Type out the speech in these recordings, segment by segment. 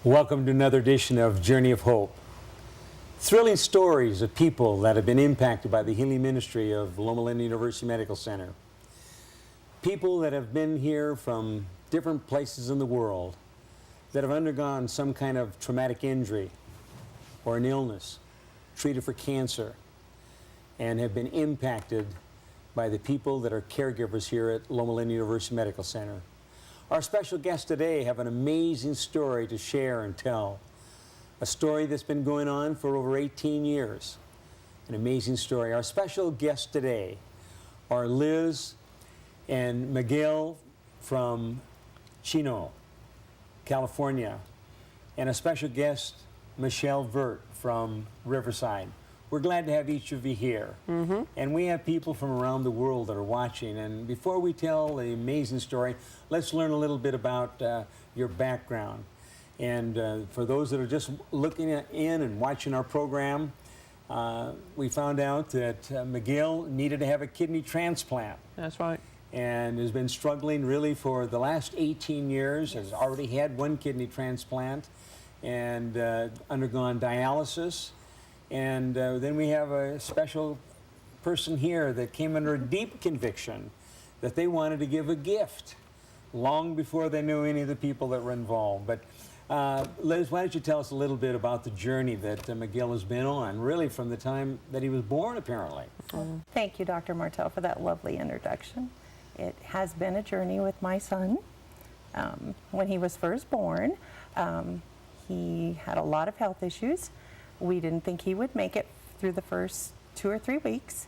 Welcome to another edition of Journey of Hope. Thrilling stories of people that have been impacted by the healing ministry of Loma University Medical Center. People that have been here from different places in the world that have undergone some kind of traumatic injury or an illness, treated for cancer, and have been impacted by the people that are caregivers here at Loma University Medical Center. Our special guests today have an amazing story to share and tell. A story that's been going on for over 18 years. An amazing story. Our special guests today are Liz and Miguel from Chino, California, and a special guest, Michelle Vert from Riverside. We're glad to have each of you here. And we have people from around the world that are watching. And before we tell the amazing story, let's learn a little bit about your background. And for those that are just looking in and watching our program, we found out that Miguel needed to have a kidney transplant. That's right. And has been struggling really for the last 18 years, has already had one kidney transplant and undergone dialysis. And then we have a special person here that came under a deep conviction that they wanted to give a gift long before they knew any of the people that were involved. But Liz, why don't you tell us a little bit about the journey that Miguel has been on, really from the time that he was born, apparently. Thank you, Dr. Martell, for that lovely introduction. It has been a journey with my son. When he was first born, he had a lot of health issues. We didn't think he would make it through the first 2 or 3 weeks,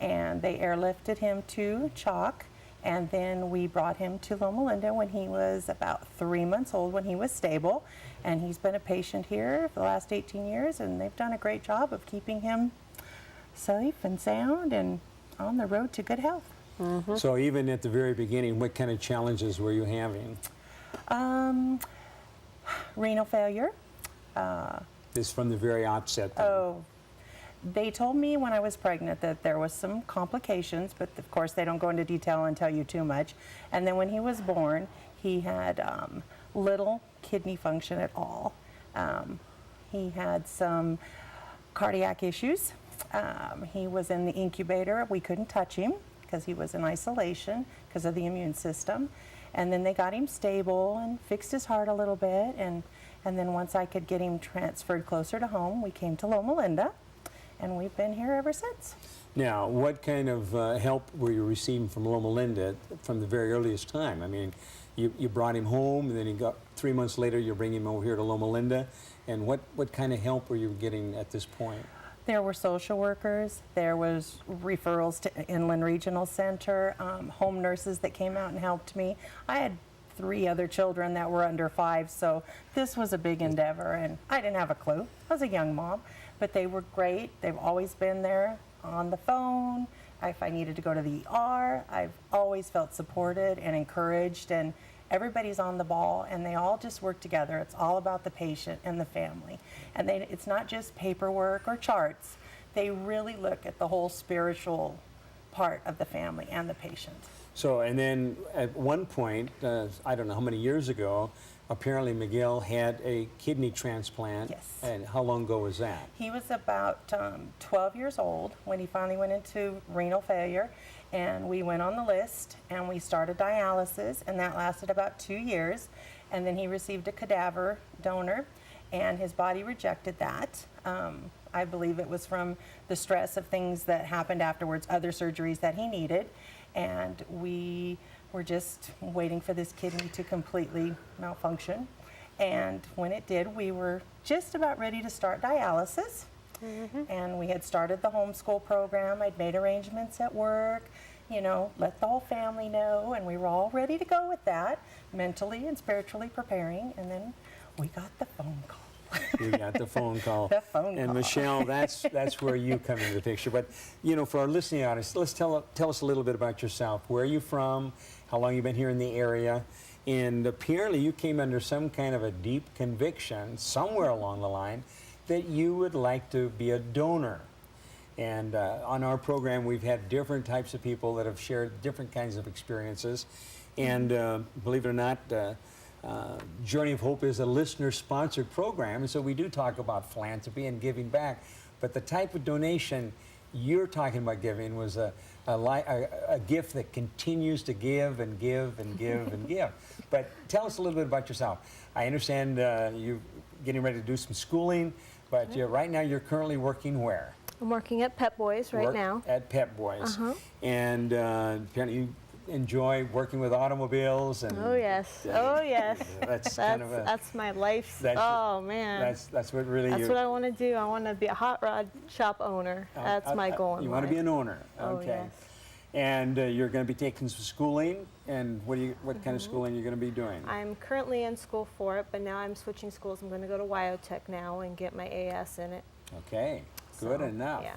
and they airlifted him to Chalk, and then we brought him to Loma when he was about 3 months old, when he was stable, and he's been a patient here for the last 18 years, and they've done a great job of keeping him safe and sound and on the road to good health. So even at the very beginning, what kind of challenges were you having? Renal failure. This from the very outset. Then. Oh, they told me when I was pregnant that there was some complications, but of course they don't go into detail and tell you too much. And then when he was born, he had little kidney function at all. He had some cardiac issues. He was in the incubator. We couldn't touch him because he was in isolation because of the immune system. And then they got him stable and fixed his heart a little bit. And then once I could get him transferred closer to home, we came to Loma Linda, and we've been here ever since. Now, what kind of help were you receiving from Loma Linda from the very earliest time? I mean, you brought him home, and then he got 3 months later, you're bringing him over here to Loma Linda. And what kind of help were you getting at this point? There were social workers, there was referrals to Inland Regional Center, home nurses that came out and helped me. I had 3 other children that were under 5, so this was a big endeavor, and I didn't have a clue. I was a young mom, but they were great. They've always been there on the phone. If I needed to go to the ER, I've always felt supported and encouraged, and everybody's on the ball, and they all just work together. It's all about the patient and the family. And it's not just paperwork or charts. They really look at the whole spiritual part of the family and the patient. So, and then at one point, I don't know how many years ago, apparently Miguel had a kidney transplant. Yes. And how long ago was that? He was about 12 years old when he finally went into renal failure, and we went on the list and we started dialysis, and that lasted about 2 years. And then he received a cadaver donor, and his body rejected that. I believe it was from the stress of things that happened afterwards, other surgeries that he needed. And we were just waiting for this kidney to completely malfunction. And when it did, we were just about ready to start dialysis. And we had started the homeschool program. I'd made arrangements at work, you know, let the whole family know, and we were all ready to go with that, mentally and spiritually preparing. And then we got the phone call. You got the phone call. The phone and call. Michelle, that's where you come into the picture. But, you know, for our listening audience, let's tell us a little bit about yourself. Where are you from? How long you've been here in the area? And apparently you came under some kind of a deep conviction somewhere along the line that you would like to be a donor. And on our program, we've had different types of people that have shared different kinds of experiences. And believe it or not, Journey of Hope is a listener-sponsored program, and so we do talk about philanthropy and giving back. But the type of donation you're talking about giving was a gift that continues to give and give and give and give. But tell us a little bit about yourself. I understand you're getting ready to do some schooling, but right now you're currently working where? I'm working at Pep Boys right now. At Pep Boys. And apparently you enjoy working with automobiles. And Oh yes, oh yes. That's kind of a, that's my life. that's- Oh man, that's what really that's what I want to do. I want to be a hot rod shop owner. That's my goal in You life. want to be an owner. Oh, Okay. yes. And you're going to be taking some schooling, and what kind of schooling you're going to be doing? I'm currently in school for it, but now I'm switching schools. I'm going to go to Wyotech now and get my AS in it. Okay, good So, enough. Yeah.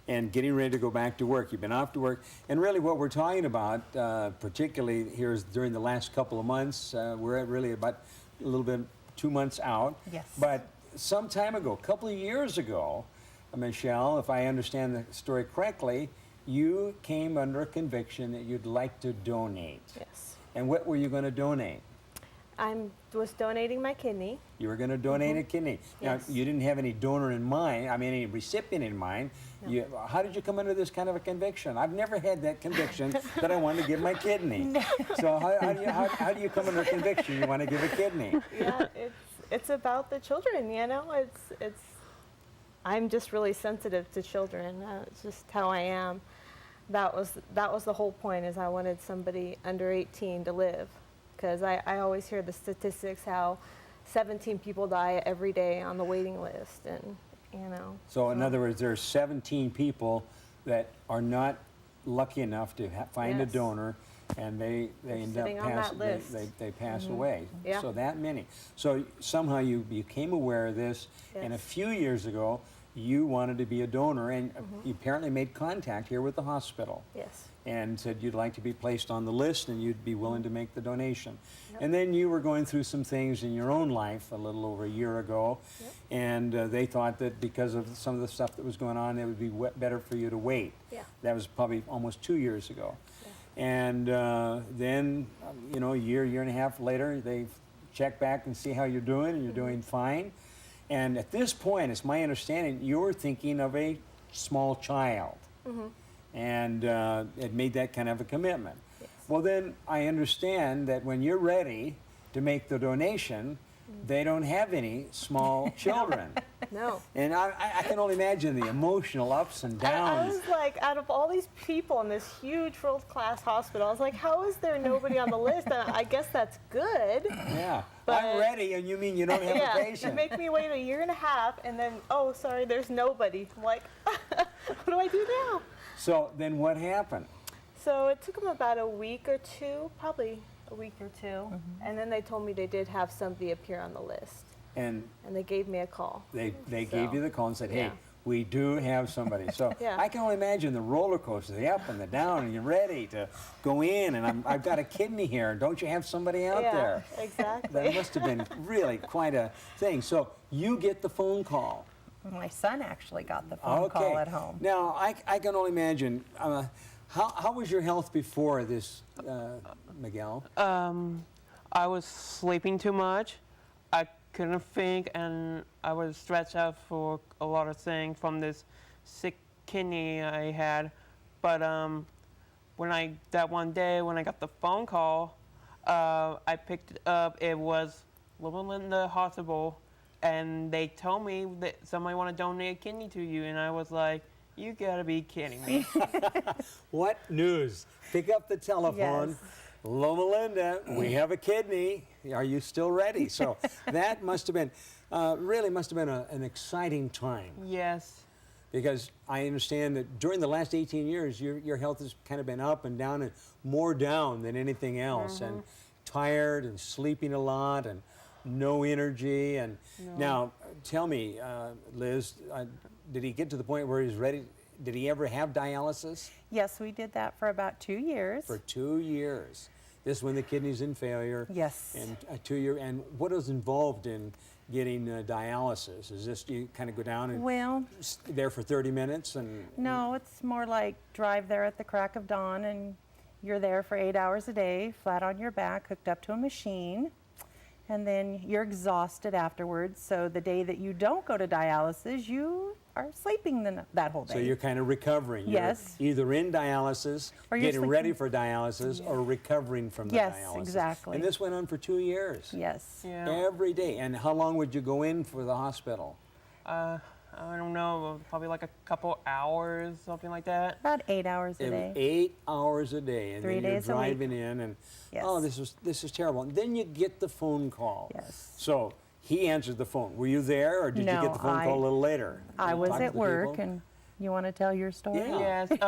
And getting ready to go back to work. You've been off to work. And really what we're talking about, particularly here is during the last couple of months, we're at really about a little bit 2 months out. Yes. But some time ago, a couple of years ago, Michelle, if I understand the story correctly, you came under a conviction that you'd like to donate. Yes. And what were you going to donate? I was donating my kidney. You were going to donate a kidney. Now, Yes. you didn't have any donor in mind, I mean, any recipient in mind. No. How did you come under this kind of a conviction? I've never had that conviction that I wanted to give my kidney. So how do you come under a conviction you want to give a kidney? Yeah, it's about the children, you know. It's I'm just really sensitive to children. It's just how I am. That was the whole point, is I wanted somebody under 18 to live, because I always hear the statistics how 17 people die every day on the waiting list, and you know. So in other words, there's 17 people that are not lucky enough to find a Yes. donor, and they end up sitting on that passing. list. They pass away. Yeah. So that many. So somehow you became aware of this, and a Yes. few years ago you wanted to be a donor, and you apparently made contact here with the hospital. Yes. And said you'd like to be placed on the list and you'd be willing to make the donation. And then you were going through some things in your own life a little over a year ago, and they thought that because of some of the stuff that was going on, it would be better for you to wait. Yeah. That was probably almost 2 years ago. And then, you know, a year and a half later, they check back and see how you're doing, and you're doing fine. And at this point, it's my understanding, you're thinking of a small child. And it made that kind of a commitment. Yes. Well, then I understand that when you're ready to make the donation, they don't have any small children. No. And I can only imagine the emotional ups and I downs. was like, out of all these people in this huge world-class hospital, I was like, how is there nobody on the list? And I guess that's good. Yeah, But- I'm ready, and you mean you don't have Yeah, a you patient. make me wait a year and a half, and then, oh, sorry, there's nobody. I'm like, what do I do now? So then what happened? So it took them about a week or two, probably a week or two, and then they told me they did have somebody appear on the list, And and they gave me a call. they gave So, you the call and said, hey, yeah. we do have somebody. So Yeah. I can only imagine the roller coaster, the up and the down, and you're ready to go in, and I've got a kidney here, and don't you have somebody out Yeah, there? exactly. That must have been really quite a thing. So you get the phone call. My son actually got the phone Okay. call at home. Now, I can only imagine, how was your health before this, Miguel? I was sleeping too much. I couldn't think, and I was stressed out for a lot of things from this sick kidney I had. But that one day when I got the phone call, I picked it up. It was Loma in the hospital, and they told me that somebody want to donate a kidney to you, and I was like, you gotta be kidding me. What news? Pick up the telephone. Yes. Loma Linda, we have a kidney. Are you still ready? So that must have been, really must have been an exciting time, Yes. because I understand that during the last 18 years, your health has kind of been up and down, and more down than anything else, and tired and sleeping a lot and no energy. And now, tell me, Liz, did he get to the point where he's ready? Did he ever have dialysis? Yes, we did that for about 2 years. For 2 years. This is when the kidney's in failure. Yes. And 2 year. And what is involved in getting dialysis? Is this you kind of go down and Well, there for 30 minutes and? no, it's more like drive there at the crack of dawn, and you're there for 8 hours a day, flat on your back, hooked up to a machine. and then you're exhausted afterwards. So the day that you don't go to dialysis, you are sleeping that whole day. So you're kind of recovering. Yes. You're either in dialysis, Or you're getting ready sleeping. for dialysis, or recovering from the Yes, dialysis. exactly. And this went on for 2 years. Yes. Yeah. Every day. And how long would you go in for the hospital? I don't know, probably like a couple hours, something like that. About 8 hours a It was day. 8 hours a day, and 3 then you're days a week. driving in, and Yes. oh, this is terrible. And then you get the phone call. Yes. So he answered the phone. Were you there, or did you No, get the phone call a little later? I was Talk to at the work, people? and you want to tell your story? Yeah. Yes.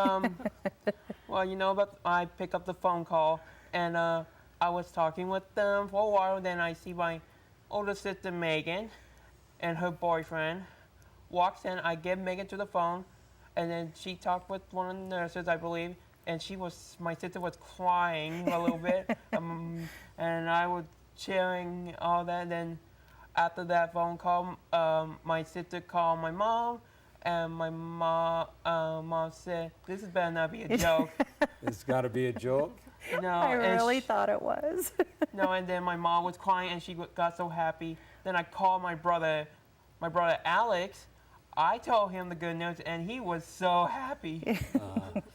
Well, you know, but I pick up the phone call, and I was talking with them for a while. Then I see my older sister Megan, and her boyfriend walks in. I give Megan to the phone, and then she talked with one of the nurses, I believe, and my sister was crying a little bit, and I was cheering all that. Then after that phone call, my sister called my mom. And my mom said, "This better not be a joke." It's got to be a joke. No, I and really thought it was. no, and then my mom was crying, and she got so happy. Then I called my brother Alex. I told him the good news, and he was so happy.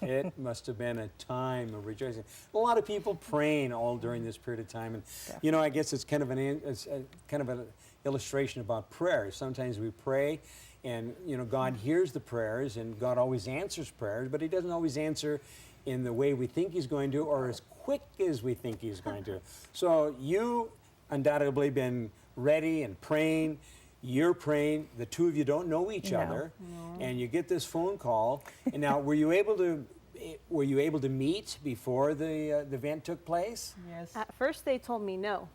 It must have been a time of rejoicing. A lot of people praying all during this period of time, and you know, I guess it's kind of an illustration about prayer. Sometimes we pray, and you know, God hears the prayers, and God always answers prayers, but He doesn't always answer in the way we think He's going to, or as quick as we think He's going to. So you undoubtedly been ready and praying. You're praying. The two of you don't know each No. other, and you get this phone call. And now, were you able to meet before the event took place? Yes. At first, they told me no.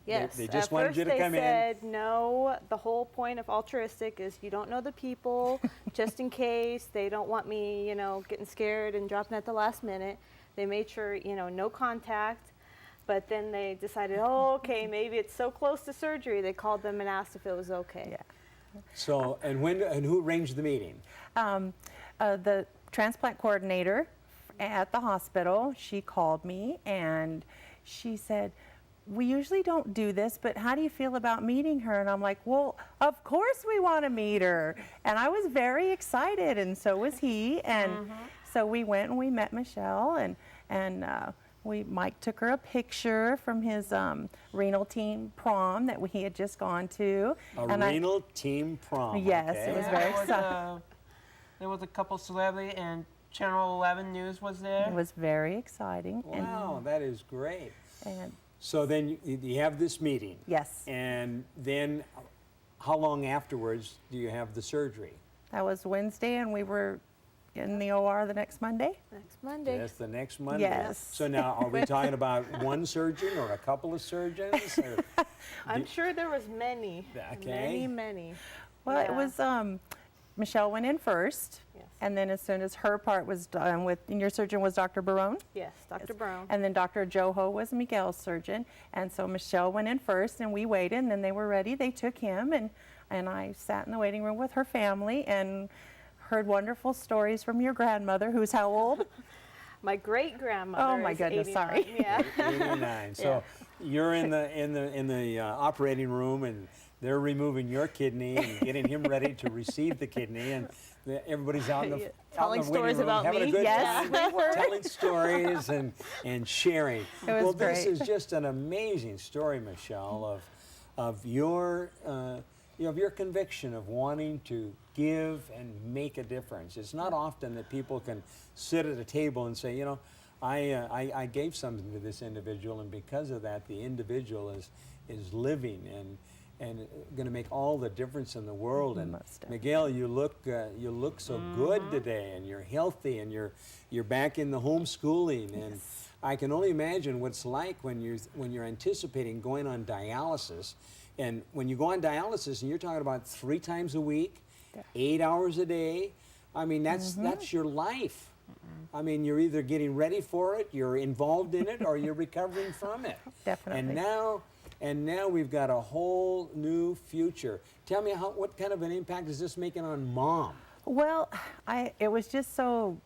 Yes. They just At wanted first you to come they in. said, no, the whole point of altruistic is you don't know the people, just in case. They don't want me, you know, getting scared and dropping at the last minute. They made sure, you know, no contact. But then they decided, oh, okay, maybe it's so close to surgery. They called them and asked if it was okay. Yeah. So, and who arranged the meeting? The transplant coordinator at the hospital, she called me and she said, "We usually don't do this, but how do you feel about meeting her?" And I'm like, "Well, of course we want to meet her." And I was very excited, and so was he. And so we went and we met Michelle, and Mike took her a picture from his renal team prom that he had just gone to. Renal team prom. Yes, okay. it was very there exciting. There was a couple celebrity, and Channel 11 News was there. It was very exciting. Wow, that is great. And So then you have this meeting. yes, And then how long afterwards do you have the surgery? that was Wednesday, and we were in the OR the next Monday. Next Monday. That's the next Monday. Yes. So now, are we talking about one surgeon or a couple of surgeons? Or I'm sure there was many. Okay. Many. Well, it Yeah. was Michelle went in first, Yes. and then as soon as her part was done and your surgeon was Dr. Barone. Yes, Dr. Brown. And then Dr. Joho was Miguel's surgeon. And so Michelle went in first, and we waited, and then they were ready. They took him, and I sat in the waiting room with her family and heard wonderful stories from your grandmother, who's how old? My great grandmother. Oh, my is goodness, 89. sorry. Yeah. 89. So you're in the operating room, and they're removing your kidney and getting him ready to receive the kidney, and everybody's out in the, Yeah. out in Telling the waiting stories room, about having me. a good Yes, time, we were. telling stories and sharing. It was Well, this great. is just an amazing story, Michelle, of your conviction of wanting to give and make a difference. It's not often that people can sit at a table and say, you know, I gave something to this individual, and because of that, the individual is living and going to make all the difference in the world. And Most definitely. Miguel, you look so good today, and you're healthy, and you're back in the homeschooling, and I can only imagine what it's like when you're anticipating going on dialysis. And when you go on dialysis, and you're talking about 3 times a week, 8 hours a day, I mean, that's your life. I mean, you're either getting ready for it, you're involved in it, or you're recovering from it. Definitely. And now we've got a whole new future. Tell me, what kind of an impact is this making on Mom? Well, it was just so,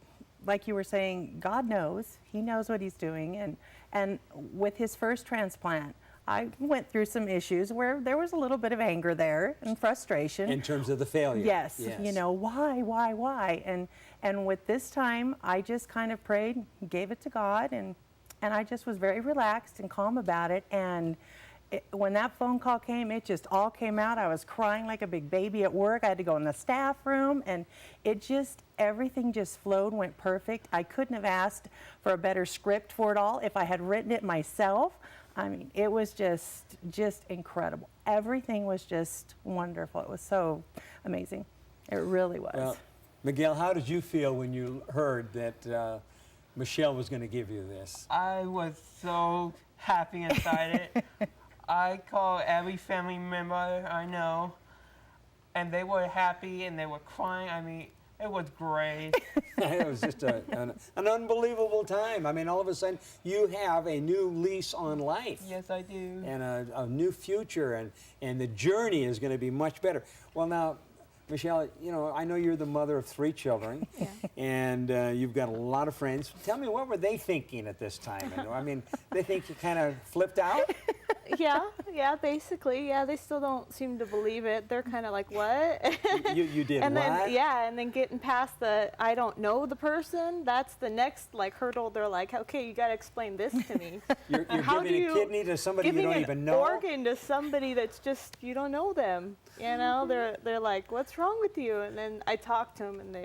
like you were saying, God knows. He knows what he's doing. And with his first transplant, I went through some issues where there was a little bit of anger there and frustration. In terms of the failure. Yes, you know, why? And with this time, I just kind of prayed, gave it to God, and I just was very relaxed and calm about it. And when that phone call came, it just all came out. I was crying like a big baby at work. I had to go in the staff room, and everything just flowed, went perfect. I couldn't have asked for a better script for it all if I had written it myself. I mean, it was just incredible. Everything was just wonderful. It was so amazing. It really was. Well, Miguel, how did you feel when you heard that Michelle was going to give you this? I was so happy and excited. I called every family member I know, and they were happy and they were crying. I mean, it was great. It was just an unbelievable time. I mean, all of a sudden, you have a new lease on life. Yes, I do. And a new future, and the journey is going to be much better. Well, now, Michelle, you know, I know you're the mother of 3 children, and you've got a lot of friends. Tell me, what were they thinking at this time? And, I mean, they think you kind of flipped out? Yeah, basically. Yeah, they still don't seem to believe it. They're kind of like, what? You did and what? then, and then getting past the, I don't know the person, that's the next like hurdle. They're like, okay, you got to explain this to me. You're giving a kidney to somebody you don't even know? Giving an organ to somebody that's just, you don't know them. You know, they're like, what's wrong with you? And then I talk to them, and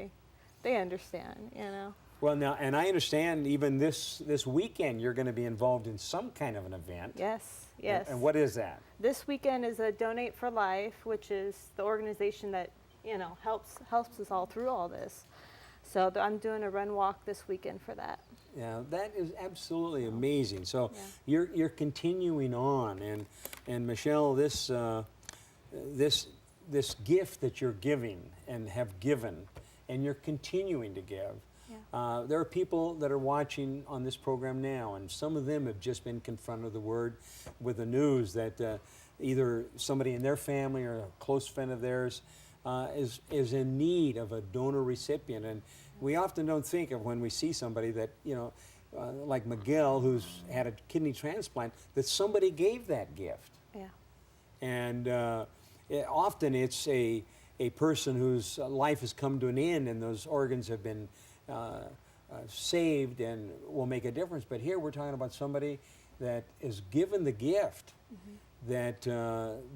they understand, you know. Well, now, and I understand even this weekend you're going to be involved in some kind of an event. Yes. And what is that? This weekend is a Donate for Life, which is the organization that, you know, helps us all through all this. So I'm doing a run walk this weekend for that. Yeah, that is absolutely amazing. So you're continuing on, and Michelle, this gift that you're giving and have given, and you're continuing to give. There are people that are watching on this program now, and some of them have just been confronted with the news that either somebody in their family or a close friend of theirs is in need of a donor recipient. And we often don't think of, when we see somebody that, you know, like Miguel, who's had a kidney transplant, that somebody gave that gift. Yeah. And often it's a person whose life has come to an end, and those organs have been saved and will make a difference. But here we're talking about somebody that is given the gift, that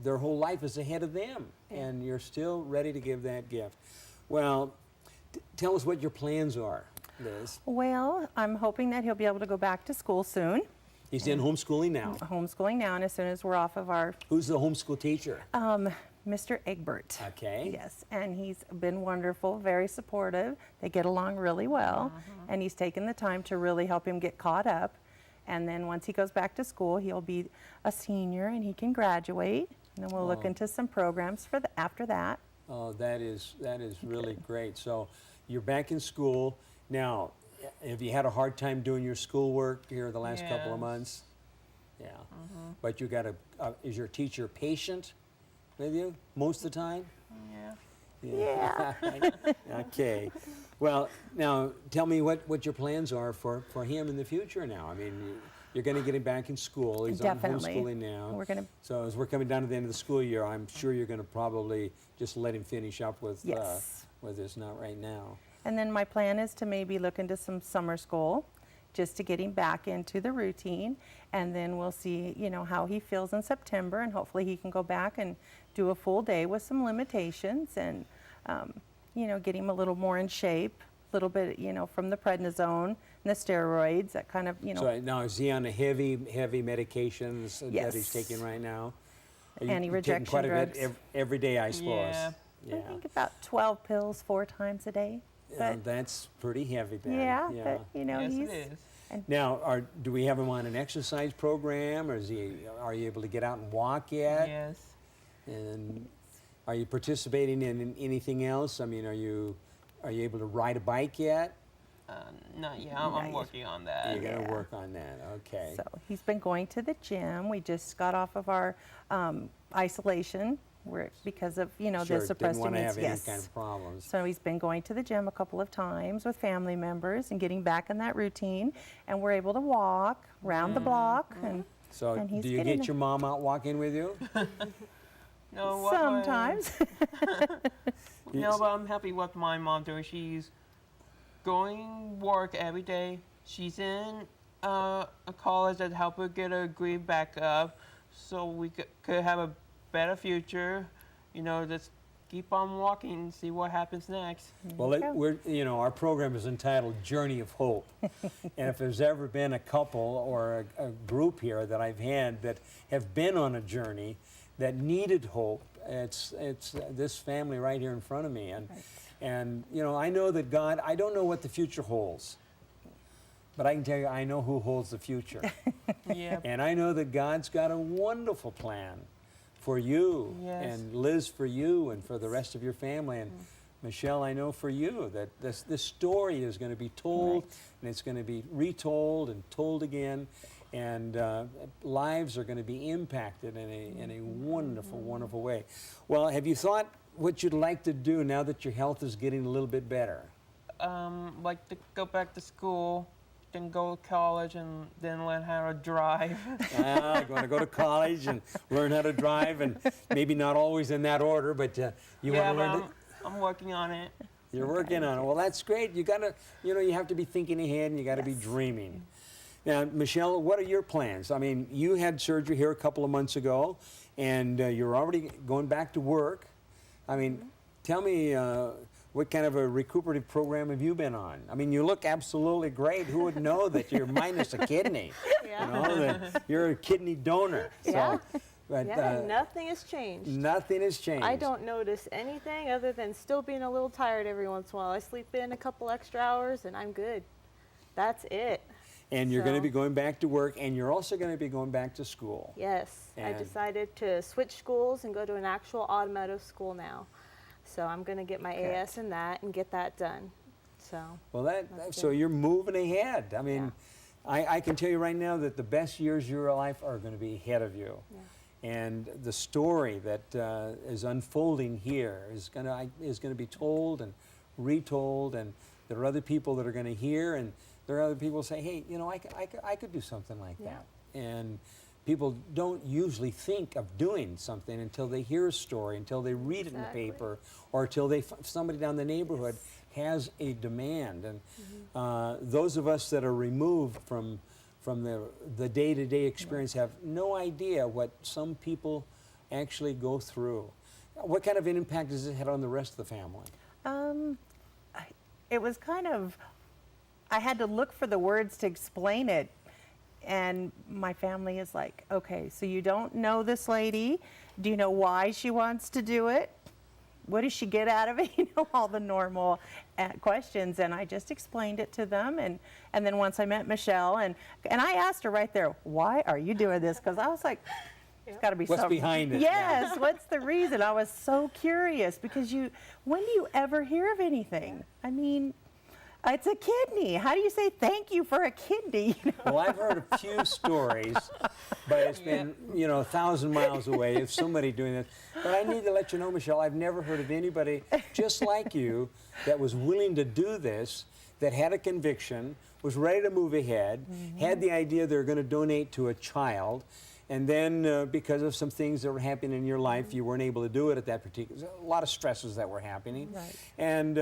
their whole life is ahead of them, and you're still ready to give that gift. Well, tell us what your plans are, Liz. Well, I'm hoping that he'll be able to go back to school soon. He's in homeschooling now. Homeschooling now, and as soon as we're off of our... Who's the homeschool teacher? Mr. Egbert. Okay. Yes, and he's been wonderful, very supportive. They get along really well, and he's taken the time to really help him get caught up. And then once he goes back to school, he'll be a senior and he can graduate. And then we'll look into some programs for after that. Oh, that is really great. So you're back in school now. Have you had a hard time doing your schoolwork here the last couple of months? Yeah. But you got is your teacher patient with you most of the time? Yeah. Okay. Well, now tell me what your plans are for him in the future now. I mean, you're going to get him back in school. He's Definitely. on homeschooling now. So as we're coming down to the end of the school year, I'm sure you're going to probably just let him finish up with this, not right now. And then my plan is to maybe look into some summer school, just to get him back into the routine. And then we'll see, you know, how he feels in September, and hopefully he can go back and do a full day with some limitations, and you know, get him a little more in shape, a little bit, you know, from the prednisone and the steroids, that kind of, you know. So now is he on the heavy medications that he's taking right now? Anti-rejection quite drugs. a bit every day, I suppose. I think about 12 pills 4 times a day. But that's pretty heavy, Ben. but you know, Yes, he's... it is. Now, do we have him on an exercise program, or are you able to get out and walk yet? Yes. And are you participating in anything else? I mean, are you able to ride a bike yet? Not yet. I'm working on that. You're going to work on that, okay. So he's been going to the gym. We just got off of our isolation because of, you know, the suppressed didn't want to immune have any kind of problems. So he's been going to the gym a couple of times with family members and getting back in that routine. And we're able to walk around the block. And So And he's do you getting get your mom out walking with you? No, Sometimes. No, but I'm happy what my mom doing. She's going work every day. She's in a college that help her get her grade back up, so we could have a better future. You know, just keep on walking and see what happens next. Well, our program is entitled Journey of Hope. And if there's ever been a couple or a group here that I've had that have been on a journey that needed hope, it's this family right here in front of me. And I know that God, I don't know what the future holds, but I can tell you, I know who holds the future. Yeah. And I know that God's got a wonderful plan for you, Yes. and Liz for you, and for the rest of your family. And Michelle, I know for you that this story is going to be told, and it's going to be retold and told again, and lives are going to be impacted in a wonderful, wonderful way. Well, have you thought what you'd like to do now that your health is getting a little bit better? Like to go back to school, then go to college, and then learn how to drive. Going to go to college and learn how to drive, and maybe not always in that order, but you Yeah, want to learn but to... I'm working on it. You're working on it. Well, that's great. You gotta, you have to be thinking ahead, and you got to be dreaming. Now, Michelle, what are your plans? I mean, you had surgery here a couple of months ago, and you're already going back to work. I mean, tell me, what kind of a recuperative program have you been on? I mean, you look absolutely great. Who would know that you're minus a kidney? Yeah. That you're a kidney donor. Yeah. So, but, Yeah, nothing has changed. nothing has changed. I don't notice anything other than still being a little tired every once in a while. I sleep in a couple extra hours and I'm good. That's it. And you're going to So- be going back to work, and you're also going to be going back to school. Yes, I And- decided to switch schools and go to an actual automotive school now. So I'm going to get my AS in that and get that done. So Well, That's so good. you're moving ahead. I mean, I can tell you right now that the best years of your life are going to be ahead of you. Yeah. And the story that is unfolding here is going to be told and retold, and there are other people that are going to hear, and there are other people who say, hey, I could do something like Yeah. that. And people don't usually think of doing something until they hear a story, until they read it in the Exactly. paper, or until somebody down the neighborhood has a demand. And those of us that are removed from the day-to-day experience have no idea what some people actually go through. What kind of an impact does it have on the rest of the family? It was kind of, I had to look for the words to explain it. And my family is like, okay, so you don't know this lady. Do you know why she wants to do it? What does she get out of it? All the normal questions. And I just explained it to them. And then once I met Michelle, and I asked her right there, why are you doing this? Because I was like, it's got to be What's something. behind it? Yes, what's the reason? I was so curious because when do you ever hear of anything? I mean, it's a kidney. How do you say thank you for a kidney? Well, I've heard a few stories, but it's been, 1,000 miles away of somebody doing this. But I need to let you know, Michelle, I've never heard of anybody just like you that was willing to do this, that had a conviction, was ready to move ahead, had the idea they were going to donate to a child, and then because of some things that were happening in your life, you weren't able to do it at that particular, a lot of stresses that were happening. Right. And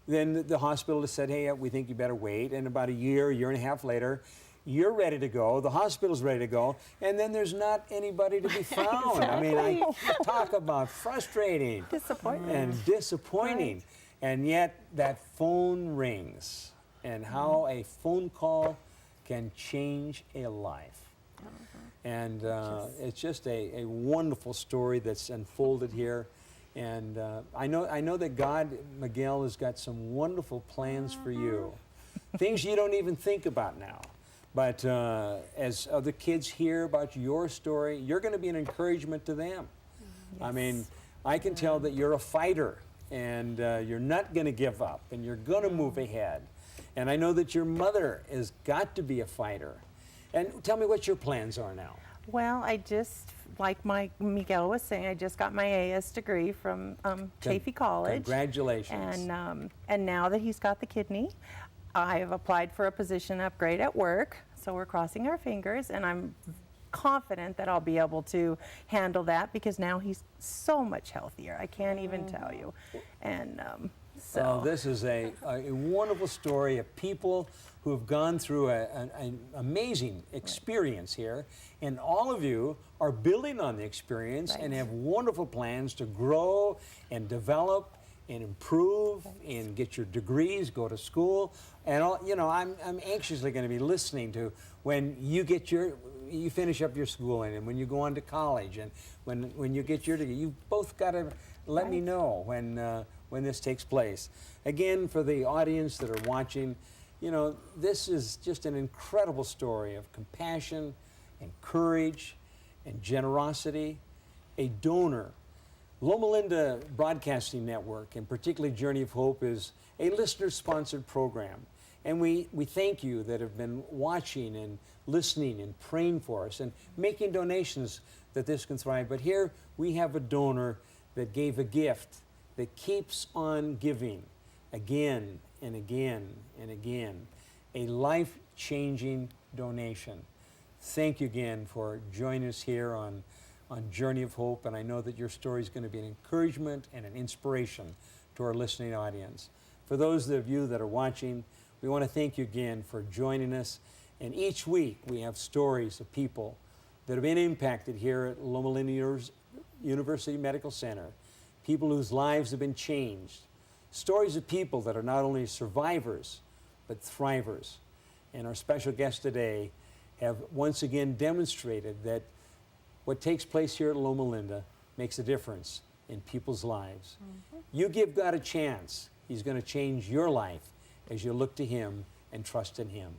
then the hospital just said, hey, we think you better wait. And about a year and a half later, you're ready to go, the hospital's ready to go, and then there's not anybody to be found. I mean, I talk about frustrating Disappointment. and disappointing. Right. And yet that phone rings, and how a phone call can change a life. And it's just a wonderful story that's unfolded here. And I know that God, Miguel, has got some wonderful plans for you. Things you don't even think about now. But as other kids hear about your story, you're going to be an encouragement to them. I mean, I can tell that you're a fighter, and you're not going to give up, and you're going to move ahead. And I know that your mother has got to be a fighter. And tell me what your plans are now. Well, I just, like Miguel was saying, I just got my AS degree from Chaffee College. Congratulations. And now that he's got the kidney, I have applied for a position upgrade at work. So we're crossing our fingers, and I'm confident that I'll be able to handle that because now he's so much healthier. I can't even tell you. And so This is a wonderful story of people who have gone through an amazing experience here, and all of you are building on the experience and have wonderful plans to grow and develop and improve and get your degrees, go to school, and all, you know, I'm anxiously going to be listening to when you get you finish up your schooling and when you go on to college and when you get your degree. You both got to let me know when this takes place. Again, for the audience that are watching, you know, this is just an incredible story of compassion and courage and generosity. A donor. Loma Linda Broadcasting Network, and particularly Journey of Hope, is a listener-sponsored program. And we thank you that have been watching and listening and praying for us and making donations that this can thrive. But here we have a donor that gave a gift that keeps on giving again and again and again. A life-changing donation. Thank you again for joining us here on Journey of Hope, and I know that your story is going to be an encouragement and an inspiration to our listening audience. For those of you that are watching, we want to thank you again for joining us. And each week we have stories of people that have been impacted here at Loma Linda University Medical Center, people whose lives have been changed, stories of people that are not only survivors but thrivers. And our special guests today have once again demonstrated that what takes place here at Loma Linda makes a difference in people's lives. You give God a chance. He's going to change your life as you look to Him and trust in Him.